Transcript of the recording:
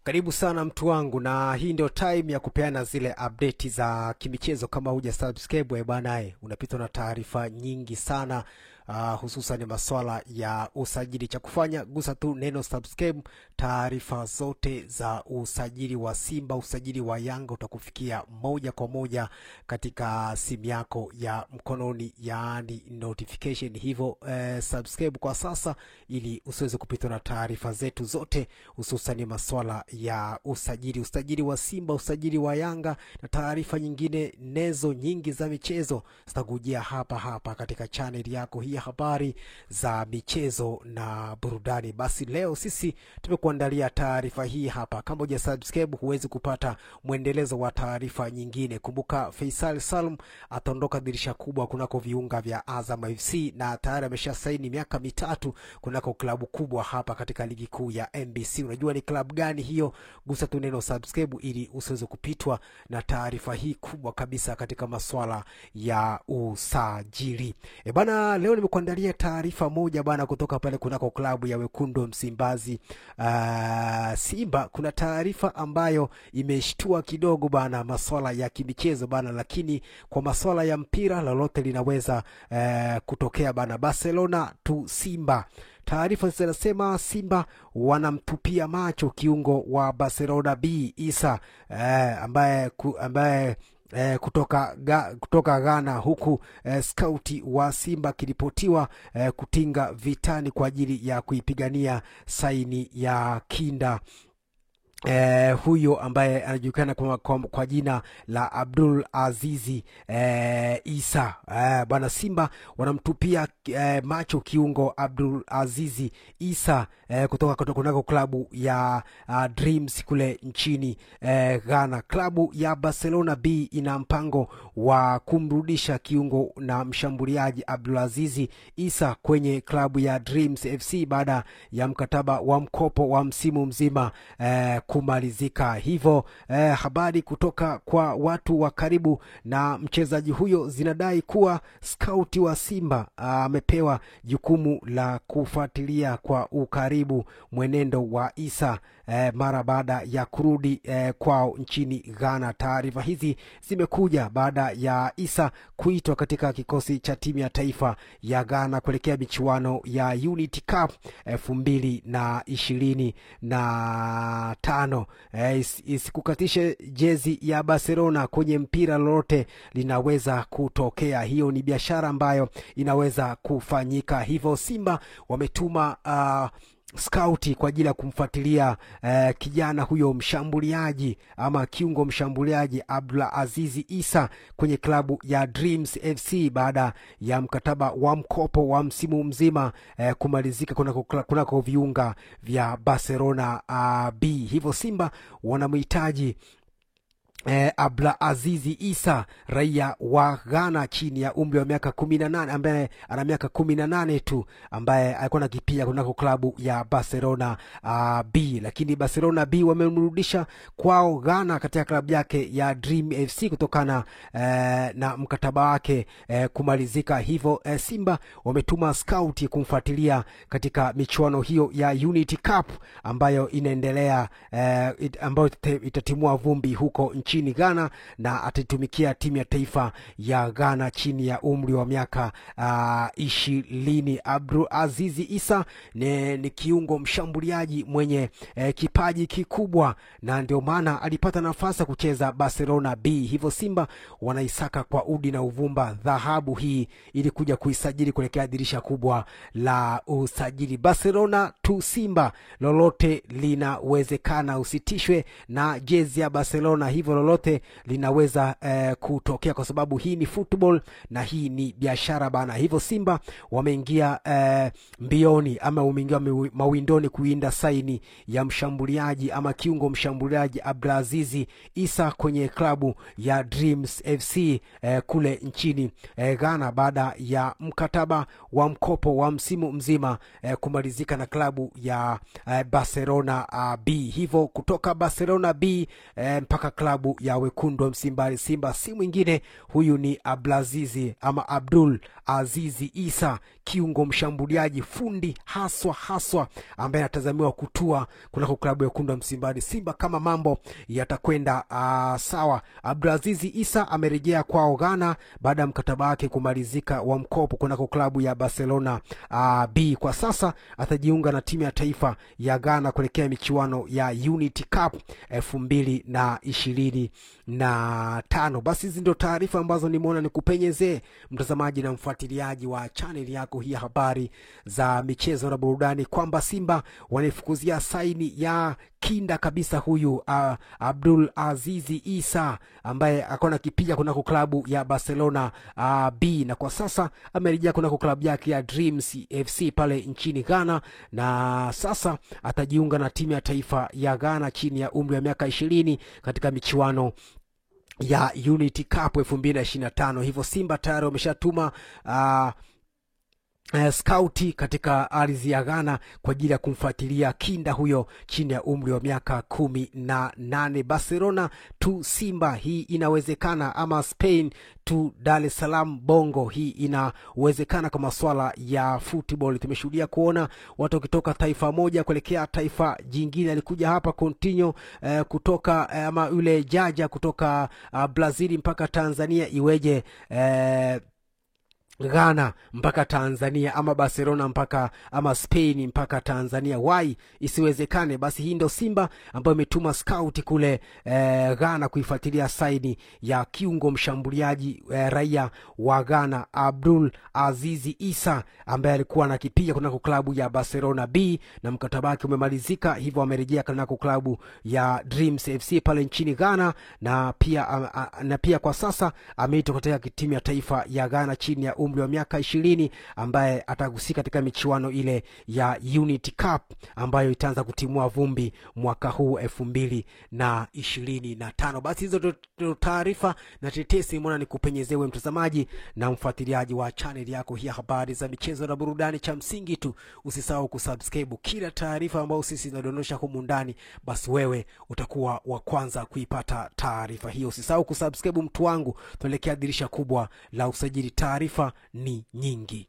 Karibu sana mtu wangu, na hii ndio time ya kupeana zile update za kimichezo. Kama huja subscribe bwana, unapitwa na taarifa nyingi sana, hususan masuala ya usajili. Cha kufanya gusa tu neno subscribe, taarifa zote za usajili wa Simba, usajili wa Yanga utakufikia moja kwa moja katika simu yako ya mkononi, yani notification. Hivyo subscribe kwa sasa ili usiweze kupitwa na taarifa zetu zote, hususan masuala ya usajili wa Simba, usajili wa Yanga na taarifa nyingine nezo nyingi za michezo zitakujia hapa katika channel yako hii, habari za michezo na burudani. Basi leo sisi tumekuandalia taarifa hii hapa. Kama huja subscribe huwezi kupata muendelezo wa taarifa nyingine. Kumbuka Faisal Salum ataondoka dirisha kubwa kunako viunga vya Azam FC, na tayari ameshasaini miaka 3 kunako klabu kubwa hapa katika ligi kuu ya NBC. Unajua ni klabu gani hiyo? Gusa tu neno subscribe ili usiweze kupitwa na taarifa hii kubwa kabisa katika masuala ya usajili. Bana, leo nimekuandalia taarifa moja bana kutoka pale kunako klabu ya Wekundu Msimbazi Simba. Kuna taarifa ambayo imeshtua kidogo bana, masuala ya kimichezo bana, lakini kwa masuala ya mpira lolote linaweza kutokea bana. Barcelona to Simba. Taarifa zinasema Simba wanamtupia macho kiungo wa Barcelona B Issa ambaye kutoka Ghana, huku skauti wa Simba kiripotiwa kutinga vitani kwa ajili ya kuipigania saini ya kinda huyo ambaye anajulikana kwa jina la Abdul Azizi Issa. Bwana, Simba wanamtupia macho kiungo Abdul Azizi Issa kutoka kunako klabu ya Dreams kule nchini Ghana. Klabu ya Barcelona B ina mpango wa kumrudisha kiungo na mshambuliaji Abdul Azizi Issa kwenye klabu ya Dreams FC baada ya mkataba wa mkopo wa msimu mzima kumalizika. Hivyo habari kutoka kwa watu wa karibu na mchezaji huyo zinadai kuwa skauti wa Simba amepewa jukumu la kufuatilia kwa ukaribu mwenendo wa Issa mara baada ya kurudi kwao nchini Ghana. Taarifa hizi zimekuja baada ya Issa kuitwa katika kikosi cha timu ya taifa ya Ghana kuelekea michuano ya Unity Cup 2025. Isikukatishe jezi ya Barcelona kwenye mpira, lolote linaweza kutokea. Hiyo ni biashara ambayo inaweza kufanyika. Hivyo Simba wametuma skauti kwa ajili ya kumfuatilia kijana huyo mshambuliaji ama kiungo mshambuliaji Abdul Azizi Issa kwenye klabu ya Dreams FC baada ya mkataba wa mkopo wa msimu mzima kumalizika kunako viunga vya Barcelona B. Hivyo Simba wanamhitaji Abdul Azizi Issa, raia wa Ghana chini ya umri wa miaka 18, ambaye ana miaka 18 tu, ambaye alikuwa anakipia kunako klabu ya Barcelona B. Lakini Barcelona B wamemrudisha kwao Ghana katika klabu yake ya Dream FC kutokana na mkataba wake kumalizika. Hivyo Simba wametuma scout kumfuatilia katika michuano hiyo ya Unity Cup ambayo inaendelea, ambayo itatimua vumbi huko nchini Ghana, na atatumikia timu ya taifa ya Ghana chini ya umri wa miaka 20. Abdul Azizi Issa ni kiungo mshambuliaji mwenye kipaji kikubwa, na ndio maana alipata nafasi kucheza Barcelona B. Hivyo Simba wanaisaka kwa udi na uvumba dhahabu hii ili kuja kuisajili kuelekea dirisha kubwa la usajili. Barcelona to Simba, lolote linawezekana. Usitishwe na jezi ya Barcelona, hivyo lolote linaweza kutokea kwa sababu hii ni football na hii ni biashara bana. Hivyo Simba wameingia mbioni ama wameingia mawindoni kuinda saini ya mshambuliaji ama kiungo mshambuliaji Abdul Azizi Issa kwenye klabu ya Dreams FC kule nchini Ghana baada ya mkataba wa mkopo wa msimu mzima kumalizika na klabu ya Barcelona B. Hivyo kutoka Barcelona B mpaka klabu klabu ya wekundu wa Msimbazi Simba si mwingine, huyu ni Abdul Azizi Isa, kiungo mshambuliaji fundi haswa ambaye anatazamiwa kutua kunako klabu ya wekundu wa Msimbazi Simba kama mambo yatakwenda sawa. Abdulazizi Isa amerejea kwao Ghana baada ya mkataba wake kumalizika wa mkopo kunako klabu ya Barcelona B. Kwa sasa atajiunga na timu ya taifa ya Ghana kuelekea michuano ya Unity Cup 2025. Basi hizi ndio taarifa ambazo nimeona nikupenyezee mtazamaji na mfuatiliaji wa channel yako hii habari za michezo na burudani, kwamba Simba wanifukuzia saini ya kinda kabisa huyu Abdul Azizi Isa ambaye akona kipiga kunako klabu ya Barcelona B, na kwa sasa amerejea kunako klabu yake ya Dreams FC pale nchini Ghana, na sasa atajiunga na timu ya taifa ya Ghana chini ya umri wa miaka 20 katika michuano ya Unity Cup 2025. Hivyo Simba tayari wameshatuma scouti katika ardhi ya Ghana kwa ajili ya kumfuatilia kinda huyo chini ya umri wa miaka 18. Barcelona to Simba, hii inawezekana, ama Spain to Dar es Salaam Bongo, hii inawezekana kwa masuala ya football. Tumeshuhudia kuona watu kutoka taifa moja kuelekea taifa jingine. Alikuja hapa Coutinho kutoka ama yule Jaja kutoka Brazil mpaka Tanzania, iweje Ghana mpaka Tanzania, ama Barcelona mpaka ama Spain mpaka Tanzania? Why isiwezekane? Basi hii ndio Simba ambayo imetuma scout kule Ghana kuifuatilia saini ya kiungo mshambuliaji raia wa Ghana Abdul Azizi Isa ambaye alikuwa na kipiga kunako klabu ya Barcelona B na mkataba wake umemalizika. Hivyo amerejea kunako klabu ya Dreams FC pale nchini Ghana, na pia kwa sasa ameitwa katika timu ya taifa ya Ghana chini ya umri wa miaka 20 ambaye atagusika katika michuano ile ya Unity Cup ambayo itaanza kutimua vumbi mwaka huu 2025. Basi hizo taarifa na tetesi mbona nikupenyezewe mtazamaji na mfuatiliaji wa channel yako hii habari za michezo na burudani. Cha msingi tu usisahau kusubscribe kila taarifa ambayo sisi tunadondosha humu ndani, basi wewe utakuwa wa kwanza kuipata taarifa hiyo. Usisahau kusubscribe mtu wangu, tuelekea dirisha kubwa la usajili, taarifa ni nyingi.